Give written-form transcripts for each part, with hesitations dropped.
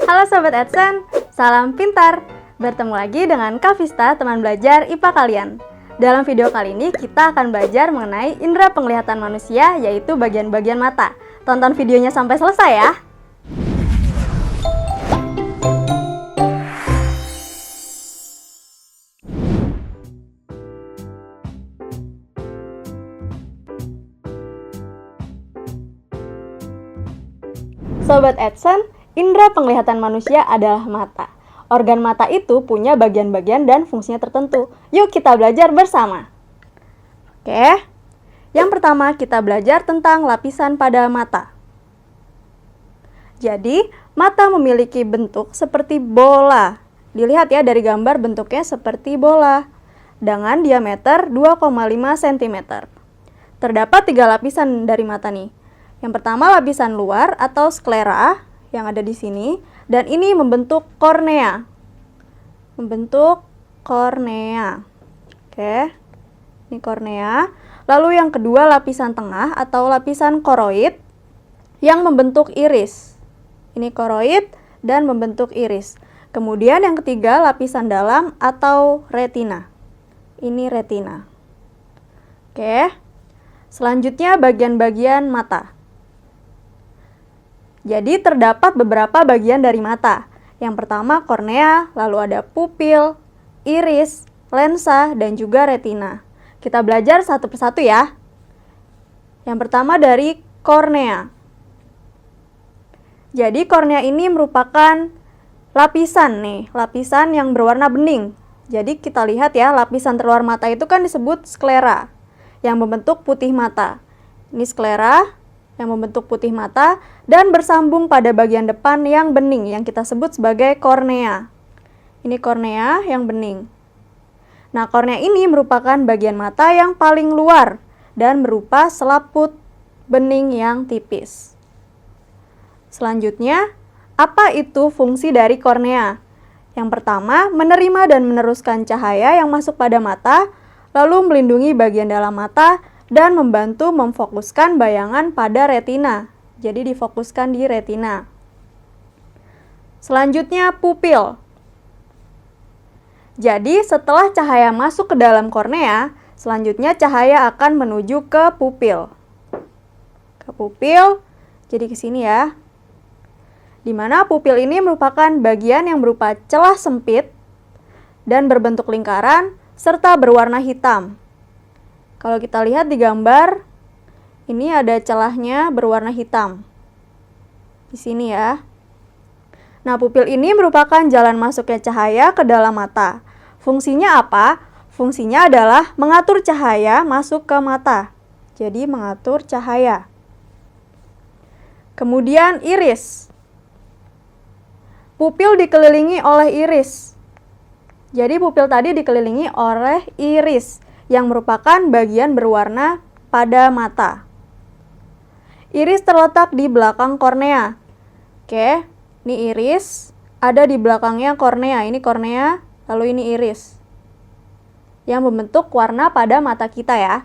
Halo Sobat Adsen, salam pintar! Bertemu lagi dengan Kak Vista, teman belajar IPA kalian. Dalam video kali ini kita akan belajar mengenai indera penglihatan manusia, yaitu bagian-bagian mata. Tonton videonya sampai selesai ya! Sobat Adsen, indera penglihatan manusia adalah mata. Organ mata itu punya bagian-bagian dan fungsinya tertentu. Yuk kita belajar bersama. Oke, yang pertama kita belajar tentang lapisan pada mata. Jadi, mata memiliki bentuk seperti bola. Dilihat ya dari gambar bentuknya seperti bola. Dengan diameter 2,5 cm. Terdapat 3 lapisan dari mata nih. Yang pertama lapisan luar atau sklera yang ada di sini, dan ini membentuk kornea. Oke, ini kornea. Lalu yang kedua lapisan tengah atau lapisan koroid yang membentuk iris. Ini koroid dan membentuk iris. Kemudian yang ketiga lapisan dalam atau retina. Ini retina. Oke. Selanjutnya bagian-bagian mata. Jadi terdapat beberapa bagian dari mata. Yang pertama kornea, lalu ada pupil, iris, lensa, dan juga retina. Kita belajar satu persatu ya. Yang pertama dari kornea. Jadi kornea ini merupakan lapisan yang berwarna bening. Jadi kita lihat ya, lapisan terluar mata itu kan disebut sklera yang membentuk putih mata. Ini sklera yang membentuk putih mata dan bersambung pada bagian depan yang bening yang kita sebut sebagai kornea. Ini kornea yang bening. Nah, kornea ini merupakan bagian mata yang paling luar dan berupa selaput bening yang tipis. Selanjutnya, apa itu fungsi dari kornea? Yang pertama, menerima dan meneruskan cahaya yang masuk pada mata, lalu melindungi bagian dalam mata, dan membantu memfokuskan bayangan pada retina. Jadi difokuskan di retina. Selanjutnya pupil. Jadi setelah cahaya masuk ke dalam kornea, selanjutnya cahaya akan menuju ke pupil. Jadi ke sini ya. Dimana pupil ini merupakan bagian yang berupa celah sempit dan berbentuk lingkaran serta berwarna hitam. Kalau kita lihat di gambar, ini ada celahnya berwarna hitam. Di sini ya. Nah, pupil ini merupakan jalan masuknya cahaya ke dalam mata. Fungsinya apa? Fungsinya adalah mengatur cahaya masuk ke mata. Jadi, mengatur cahaya. Kemudian iris. Pupil dikelilingi oleh iris. Jadi, pupil tadi dikelilingi oleh iris yang merupakan bagian berwarna pada mata. Iris terletak di belakang kornea. Oke, ini iris, ada di belakangnya kornea. Ini kornea, lalu ini iris. Yang membentuk warna pada mata kita ya.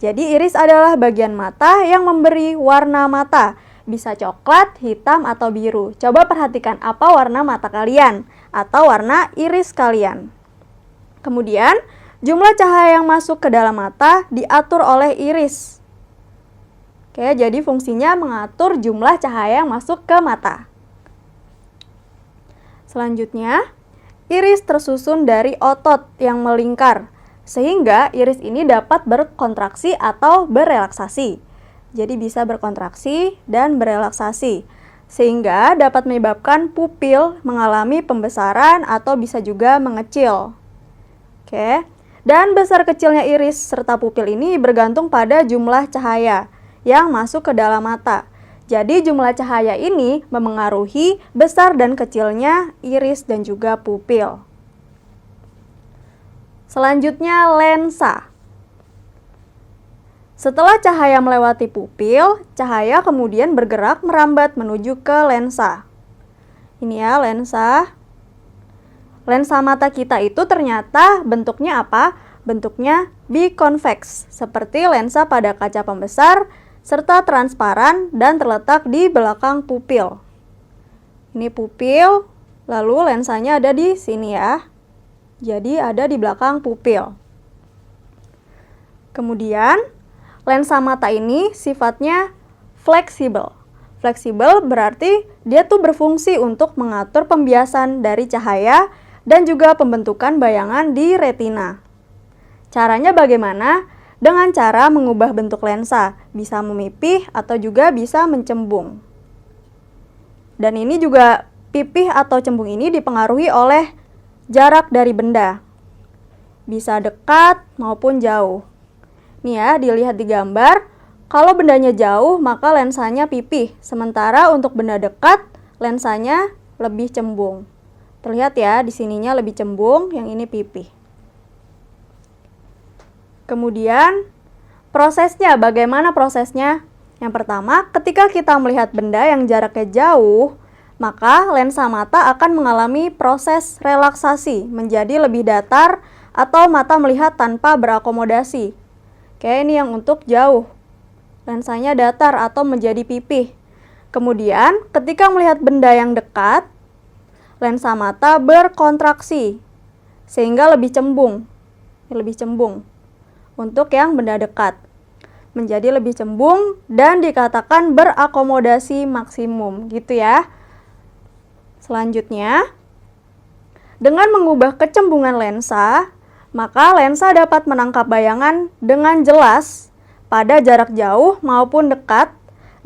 Jadi iris adalah bagian mata yang memberi warna mata. Bisa coklat, hitam, atau biru. Coba perhatikan apa warna mata kalian atau warna iris kalian. Kemudian, jumlah cahaya yang masuk ke dalam mata diatur oleh iris. Oke, jadi fungsinya mengatur jumlah cahaya yang masuk ke mata. Selanjutnya, iris tersusun dari otot yang melingkar, sehingga iris ini dapat berkontraksi atau berelaksasi. Jadi bisa berkontraksi dan berelaksasi, sehingga dapat menyebabkan pupil mengalami pembesaran atau bisa juga mengecil. Oke. Dan besar kecilnya iris serta pupil ini bergantung pada jumlah cahaya yang masuk ke dalam mata. Jadi jumlah cahaya ini memengaruhi besar dan kecilnya iris dan juga pupil. Selanjutnya lensa. Setelah cahaya melewati pupil, cahaya kemudian bergerak merambat menuju ke lensa. Ini ya lensa. Lensa mata kita itu ternyata bentuknya apa? Bentuknya bikonveks, seperti lensa pada kaca pembesar, serta transparan dan terletak di belakang pupil. Ini pupil, lalu lensanya ada di sini ya. Jadi ada di belakang pupil. Kemudian, lensa mata ini sifatnya fleksibel. Fleksibel berarti dia tuh berfungsi untuk mengatur pembiasan dari cahaya dan juga pembentukan bayangan di retina. Caranya bagaimana? Dengan cara mengubah bentuk lensa, bisa memipih atau juga bisa mencembung. Dan ini juga pipih atau cembung ini dipengaruhi oleh jarak dari benda. Bisa dekat maupun jauh. Nih ya, dilihat di gambar, kalau bendanya jauh maka lensanya pipih, sementara untuk benda dekat lensanya lebih cembung. Terlihat ya, di sininya lebih cembung, yang ini pipih. Kemudian, prosesnya, bagaimana prosesnya? Yang pertama, ketika kita melihat benda yang jaraknya jauh, maka lensa mata akan mengalami proses relaksasi menjadi lebih datar atau mata melihat tanpa berakomodasi. Oke, ini yang untuk jauh. Lensanya datar atau menjadi pipih. Kemudian, ketika melihat benda yang dekat, lensa mata berkontraksi sehingga lebih cembung. Lebih cembung. Untuk yang benda dekat menjadi lebih cembung dan dikatakan berakomodasi maksimum, gitu ya. Selanjutnya, dengan mengubah kecembungan lensa, maka lensa dapat menangkap bayangan dengan jelas pada jarak jauh maupun dekat,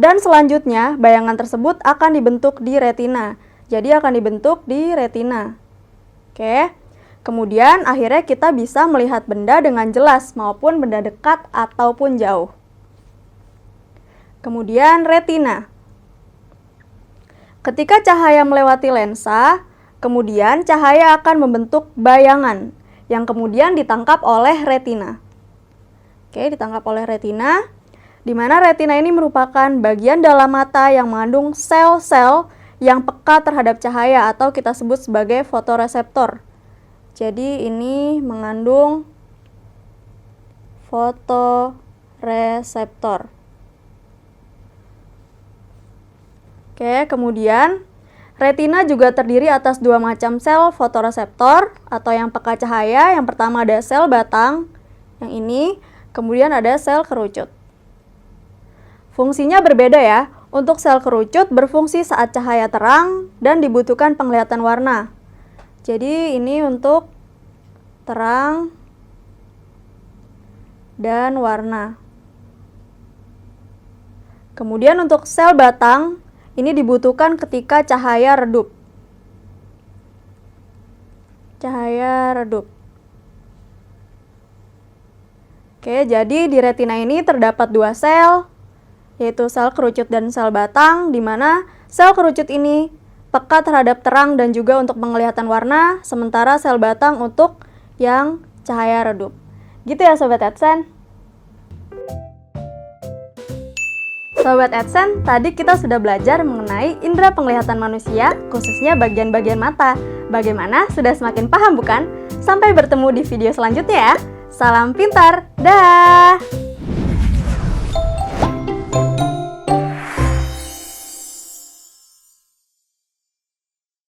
dan selanjutnya bayangan tersebut akan dibentuk di retina. Jadi akan dibentuk di retina. Oke. Kemudian akhirnya kita bisa melihat benda dengan jelas maupun benda dekat ataupun jauh. Kemudian retina. Ketika cahaya melewati lensa, kemudian cahaya akan membentuk bayangan yang kemudian ditangkap oleh retina. Oke, ditangkap oleh retina, di mana retina ini merupakan bagian dalam mata yang mengandung sel-sel yang peka terhadap cahaya atau kita sebut sebagai fotoreseptor. Jadi ini mengandung fotoreseptor. Oke, kemudian retina juga terdiri atas dua macam sel fotoreseptor atau yang peka cahaya. Yang pertama ada sel batang, yang ini, kemudian ada sel kerucut. Fungsinya berbeda ya. Untuk sel kerucut berfungsi saat cahaya terang dan dibutuhkan penglihatan warna. Jadi ini untuk terang dan warna. Kemudian untuk sel batang, ini dibutuhkan ketika cahaya redup. Cahaya redup. Oke, jadi di retina ini terdapat dua sel, yaitu sel kerucut dan sel batang, di mana sel kerucut ini peka terhadap terang dan juga untuk penglihatan warna, sementara sel batang untuk yang cahaya redup. Gitu ya Sobat Adsen. Sobat Adsen, tadi kita sudah belajar mengenai indera penglihatan manusia, khususnya bagian-bagian mata. Bagaimana? Sudah semakin paham bukan? Sampai bertemu di video selanjutnya ya. Salam pintar, dah!